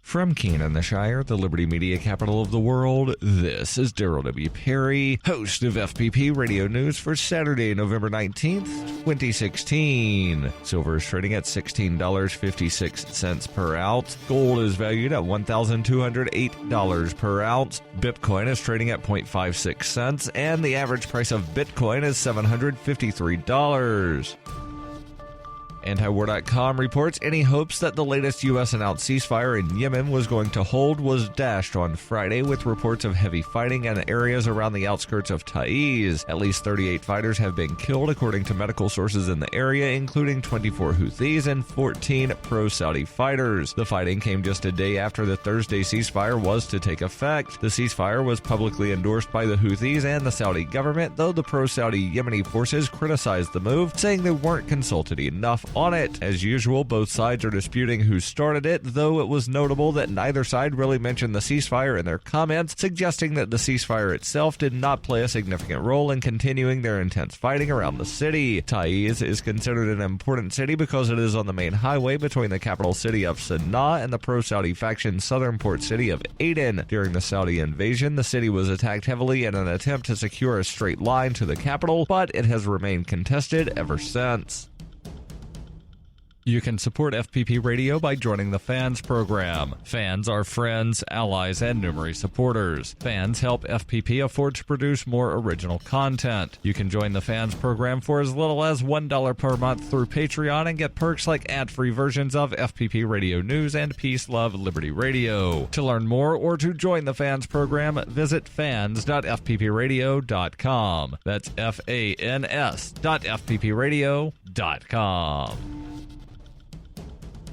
From Keene in the Shire, the Liberty Media capital of the world, this is Daryl W. Perry, host of FPP Radio News for Saturday, November 19th, 2016. Silver is trading at $16.56 per ounce. Gold is valued at $1,208 per ounce. Bitcoin is trading at 0.56 cents, and the average price of Bitcoin is $753. Antiwar.com reports any hopes that the latest U.S. announced ceasefire in Yemen was going to hold was dashed on Friday, with reports of heavy fighting in areas around the outskirts of Taiz. At least 38 fighters have been killed, according to medical sources in the area, including 24 Houthis and 14 pro-Saudi fighters. The fighting came just a day after the Thursday ceasefire was to take effect. The ceasefire was publicly endorsed by the Houthis and the Saudi government, though the pro-Saudi Yemeni forces criticized the move, saying they weren't consulted enough on it. As usual, both sides are disputing who started it, though it was notable that neither side really mentioned the ceasefire in their comments, suggesting that the ceasefire itself did not play a significant role in continuing their intense fighting around the city. Taiz is considered an important city because it is on the main highway between the capital city of Sana'a and the pro-Saudi faction southern port city of Aden. During the Saudi invasion, the city was attacked heavily in an attempt to secure a straight line to the capital, but it has remained contested ever since. You can support FPP Radio by joining the Fans program. Fans are friends, allies, and numerous supporters. Fans help FPP afford to produce more original content. You can join the Fans program for as little as $1 per month through Patreon and get perks like ad-free versions of FPP Radio News and Peace, Love, Liberty Radio. To learn more or to join the Fans program, visit fans.fppradio.com. That's fans.fppradio.com.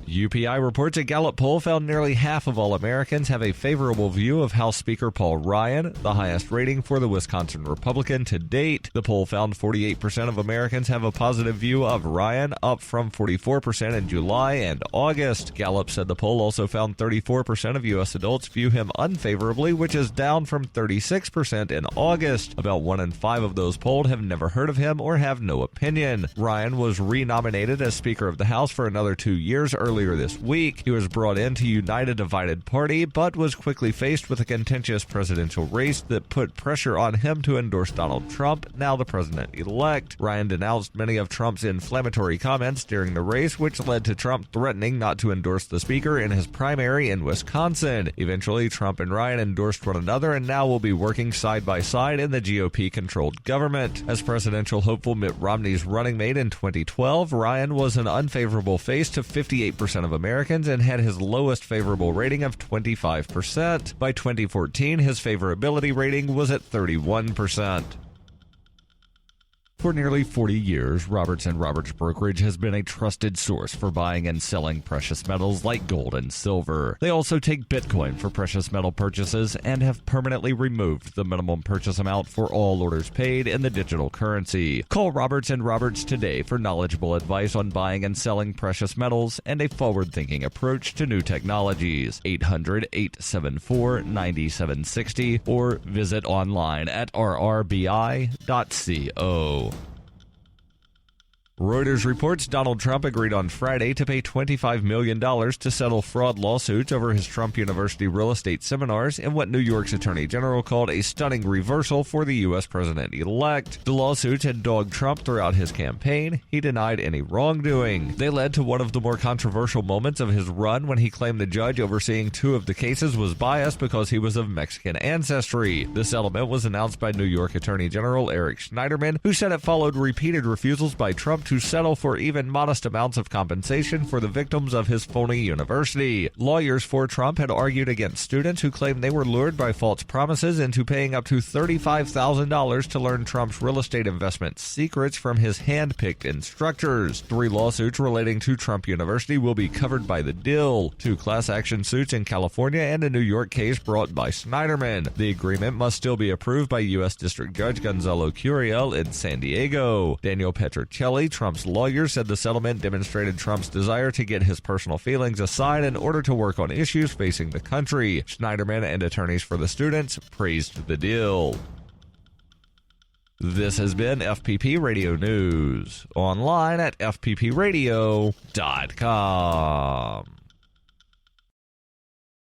UPI reports a Gallup poll found nearly half of all Americans have a favorable view of House Speaker Paul Ryan, the highest rating for the Wisconsin Republican to date. The poll found 48% of Americans have a positive view of Ryan, up from 44% in July and August. Gallup said the poll also found 34% of U.S. adults view him unfavorably, which is down from 36% in August. About 1 in 5 of those polled have never heard of him or have no opinion. Ryan was re-nominated as Speaker of the House for another 2 years earlier this week. He was brought in to unite a divided party, but was quickly faced with a contentious presidential race that put pressure on him to endorse Donald Trump, now the president-elect. Ryan denounced many of Trump's inflammatory comments during the race, which led to Trump threatening not to endorse the speaker in his primary in Wisconsin. Eventually, Trump and Ryan endorsed one another and now will be working side by side in the GOP-controlled government. As presidential hopeful Mitt Romney's running mate in 2012, Ryan was an unfavorable face to 58% of Americans and had his lowest favorable rating of 25%. By 2014, his favorability rating was at 31%. For nearly 40 years, Roberts & Roberts Brokerage has been a trusted source for buying and selling precious metals like gold and silver. They also take Bitcoin for precious metal purchases and have permanently removed the minimum purchase amount for all orders paid in the digital currency. Call Roberts & Roberts today for knowledgeable advice on buying and selling precious metals and a forward-thinking approach to new technologies. 800-874-9760 or visit online at rrbi.co. Reuters reports Donald Trump agreed on Friday to pay $25 million to settle fraud lawsuits over his Trump University real estate seminars in what New York's Attorney General called a stunning reversal for the U.S. president-elect. The lawsuits had dogged Trump throughout his campaign. He denied any wrongdoing. They led to one of the more controversial moments of his run when he claimed the judge overseeing 2 of the cases was biased because he was of Mexican ancestry. The settlement was announced by New York Attorney General Eric Schneiderman, who said it followed repeated refusals by Trump to settle for even modest amounts of compensation for the victims of his phony university. Lawyers for Trump had argued against students who claimed they were lured by false promises into paying up to $35,000 to learn Trump's real estate investment secrets from his hand-picked instructors. 3 lawsuits relating to Trump University will be covered by the deal. 2 class action suits in California and a New York case brought by Schneiderman. The agreement must still be approved by U.S. District Judge Gonzalo Curiel in San Diego. Daniel Petrocelli, Trump's lawyer, said the settlement demonstrated Trump's desire to get his personal feelings aside in order to work on issues facing the country. Schneiderman and attorneys for the students praised the deal. This has been FPP Radio News, online at fppradio.com.